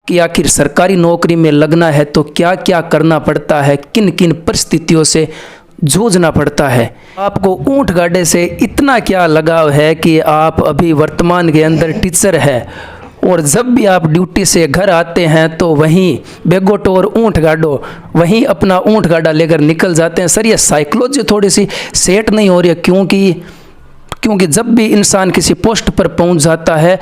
कि आखिर सरकारी नौकरी में लगना है तो क्या क्या करना पड़ता है, किन किन परिस्थितियों से जूझना पड़ता है। आपको ऊंट गाड़े से इतना क्या लगाव है कि आप अभी वर्तमान के अंदर टीचर है और जब भी आप ड्यूटी से घर आते हैं तो वहीं बेगोटो और ऊंट गाड़ो, वहीं अपना ऊंट गाड़ा लेकर निकल जाते हैं। सर ये साइकोलॉजी थोड़ी सी सेट नहीं हो रही है, क्योंकि जब भी इंसान किसी पोस्ट पर पहुंच जाता है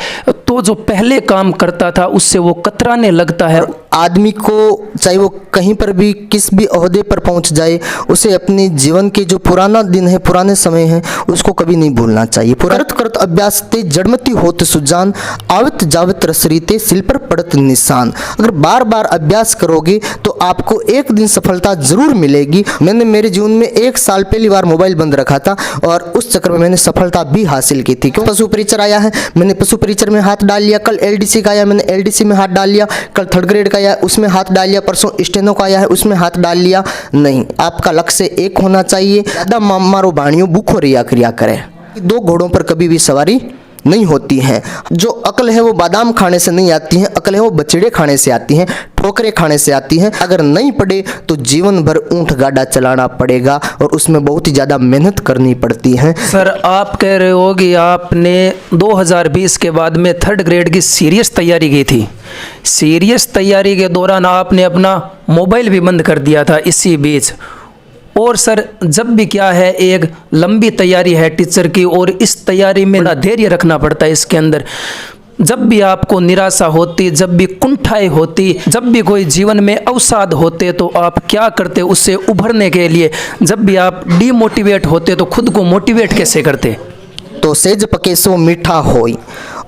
तो जो पहले काम करता था उससे वो कतराने लगता है। आदमी को चाहे वो कहीं पर भी किस भी ओहदे पर पहुंच जाए, उसे अपने जीवन के जो पुराना दिन है, पुराने समय है, उसको कभी नहीं भूलना चाहिए। करत करत अभ्यास ते जड़मती होत सुजान, आवत जावत रसरीते सिल पर पड़त निशान। अगर बार बार अभ्यास करोगे तो आपको एक दिन सफलता जरूर मिलेगी। मैंने मेरे जीवन में 1 साल पहली बार मोबाइल बंद रखा था और उस चक्कर में मैंने सफलता भी हासिल की थी। क्यों? पशु परिचर आया है, मैंने पशु परिचर में हाथ डाल लिया। कल LDC का आया, मैंने LDC में हाथ डाल लिया। कल 3rd ग्रेड का आया, उसमें हाथ डाल लिया। परसों स्टेनो का आया है, उसमें हाथ डाल लिया। नहीं, आपका लक्ष्य एक होना चाहिए। ज्यादा मारो बाणियों भूखो रिया क्रिया करें। 2 घोड़ों पर कभी भी सवारी नहीं होती है। जो अकल है वो बादाम खाने से नहीं आती है, अकल है वो बछड़े खाने से आती है, ठोकरें खाने से आती हैं। अगर नहीं पढ़े तो जीवन भर ऊंट गाड़ा चलाना पड़ेगा और उसमें बहुत ही ज़्यादा मेहनत करनी पड़ती है। सर आप कह रहे हो कि आपने 2020 के बाद में 3rd ग्रेड की सीरियस तैयारी की थी। सीरियस तैयारी के दौरान आपने अपना मोबाइल भी बंद कर दिया था इसी बीच। और सर जब भी क्या है, एक लंबी तैयारी है टीचर की और इस तैयारी में बड़ा धैर्य रखना पड़ता है इसके अंदर। जब भी आपको निराशा होती, जब भी कुंठाएं होती, जब भी कोई जीवन में अवसाद होते तो आप क्या करते उससे उभरने के लिए? जब भी आप डीमोटिवेट होते तो खुद को मोटिवेट कैसे करते? तो सहज पके सो मीठा होई,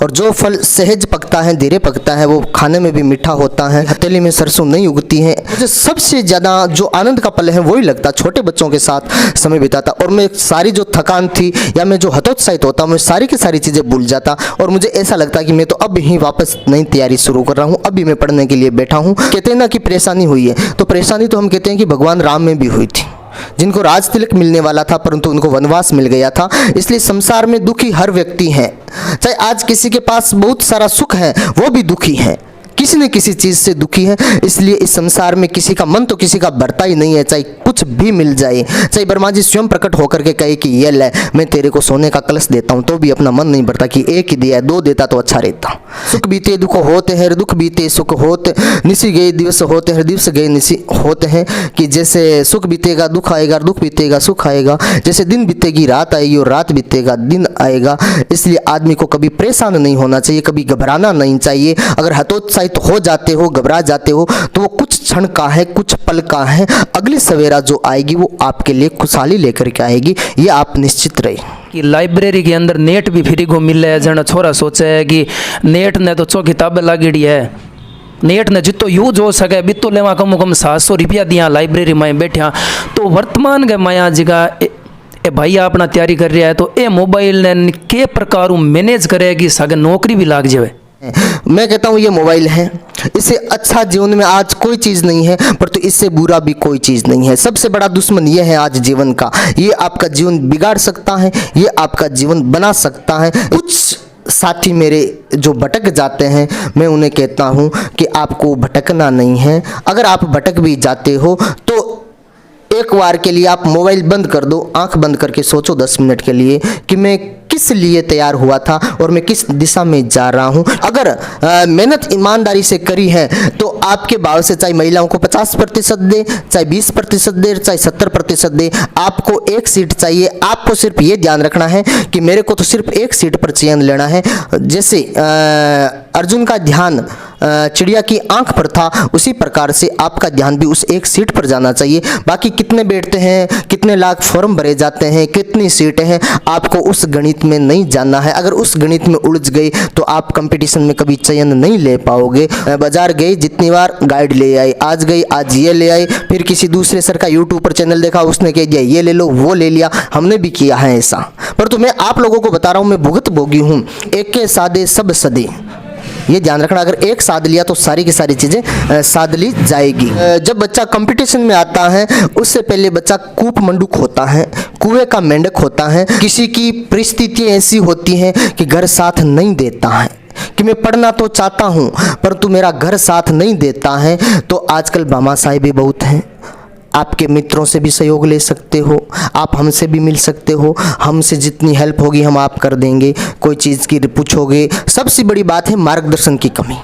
और जो फल सहज पकता है, धीरे पकता है, वो खाने में भी मीठा होता है। हथेली में सरसों नहीं उगती है। मुझे सबसे ज़्यादा जो आनंद का पल है वही लगता, छोटे बच्चों के साथ समय बिताता और मैं सारी जो थकान थी या मैं जो हतोत्साहित होता, मैं सारी की सारी चीज़ें भूल जाता और मुझे ऐसा लगता कि मैं तो अब ही वापस नई तैयारी शुरू कर रहा हूँ, अभी मैं पढ़ने के लिए बैठा हूँ। कहते हैं ना कि परेशानी हुई है, तो परेशानी तो हम कहते हैं कि भगवान राम में भी हुई थी, जिनको राज तिलक मिलने वाला था परंतु उनको वनवास मिल गया था। इसलिए संसार में दुखी हर व्यक्ति है। चाहे आज किसी के पास बहुत सारा सुख है, वो भी दुखी है, किसी न किसी चीज़ से दुखी है। इसलिए इस संसार में किसी का मन तो किसी का भरता ही नहीं है, चाहे कुछ भी मिल जाए। चाहे ब्रह्मा जी स्वयं प्रकट होकर के कहे कि ये ले मैं तेरे को सोने का कलश देता हूँ, तो भी अपना मन नहीं भरता कि एक ही दिया, 2 देता तो अच्छा रहता। सुख बीते दुख होते हैं, दुख बीते सुख होते, निसी गए दिवस होते हैं, दिवस गए निसी होते हैं। कि जैसे सुख बीतेगा दुख आएगा, दुख बीतेगा सुख आएगा, जैसे दिन बीतेगी रात आएगी और रात बीतेगा दिन आएगा। इसलिए आदमी को कभी परेशान नहीं होना चाहिए, कभी घबराना नहीं चाहिए। अगर हतोत्साहित हो जाते हो, घबरा जाते हो, तो वो कुछ क्षण का है, कुछ पल का है। अगली सवेरा जो आएगी वो आपके लिए खुशहाली लेकर के आएगी, ये आप निश्चित रहे। कि लाइब्रेरी के अंदर नेट भी फ्री को मिले है। जन छोरा सोचे है कि नेट ने तो 100 किताबें लागेड़ी है, नेट ने जितो यूज हो सके बितो लेवा कम कम 700 रुपया दिया लाइब्रेरी में बैठा। तो वर्तमान के माया जगह ए भाई अपना तैयारी कर रहा है तो ए मोबाइल ने के प्रकार मैनेज करेगी सगे नौकरी भी लाग जाए। मैं कहता हूँ ये मोबाइल है, इससे अच्छा जीवन में आज कोई चीज़ नहीं है, पर तो इससे बुरा भी कोई चीज़ नहीं है। सबसे बड़ा दुश्मन ये है आज जीवन का, ये आपका जीवन बिगाड़ सकता है, ये आपका जीवन बना सकता है। कुछ साथी मेरे जो भटक जाते हैं, मैं उन्हें कहता हूँ कि आपको भटकना नहीं है। अगर आप भटक भी जाते हो तो एक बार के लिए आप मोबाइल बंद कर दो, आंख बंद करके सोचो 10 मिनट के लिए कि मैं किस लिए तैयार हुआ था और मैं किस दिशा में जा रहा हूं। अगर मेहनत ईमानदारी से करी है तो आपके भाव से चाहे महिलाओं को 50% दे, चाहे 20% दे, चाहे 70% दे, आपको एक सीट चाहिए। आपको सिर्फ ये ध्यान रखना है कि मेरे को तो सिर्फ एक सीट पर चयन लेना है। जैसे अर्जुन का ध्यान चिड़िया की आंख पर था, उसी प्रकार से आपका ध्यान भी उस एक सीट पर जाना चाहिए। बाकी कितने बैठते हैं, कितने लाख फॉर्म भरे जाते हैं, कितनी सीटें हैं, आपको उस गणित में नहीं जानना है। अगर उस गणित में उलझ गए तो आप कंपटीशन में कभी चयन नहीं ले पाओगे। बाजार गए, जितनी बार गाइड ले आए, आज गई आज ये ले आए, फिर किसी दूसरे सर का यूट्यूब पर चैनल देखा, उसने कह दिया ये ले लो, वो ले लिया। हमने भी किया है ऐसा, पर तो मैं आप लोगों को बता रहा हूँ, मैं भुगत भोगी हूँ। एक के सादे सब सदे, ये ध्यान रखना। अगर एक साध लिया तो सारी की सारी चीज़ें साध ली जाएगी। जब बच्चा कंपटीशन में आता है उससे पहले बच्चा कूप मंडूक होता है, कुएं का मेंढक होता है। किसी की परिस्थितियाँ ऐसी होती हैं कि घर साथ नहीं देता है, कि मैं पढ़ना तो चाहता हूँ परंतु मेरा घर साथ नहीं देता है, तो आजकल भामाशाह भी बहुत हैं। आपके मित्रों से भी सहयोग ले सकते हो, आप हमसे भी मिल सकते हो, हमसे जितनी हेल्प होगी हम आप कर देंगे। कोई चीज़ की पूछोगे, सबसे बड़ी बात है मार्गदर्शन की कमी।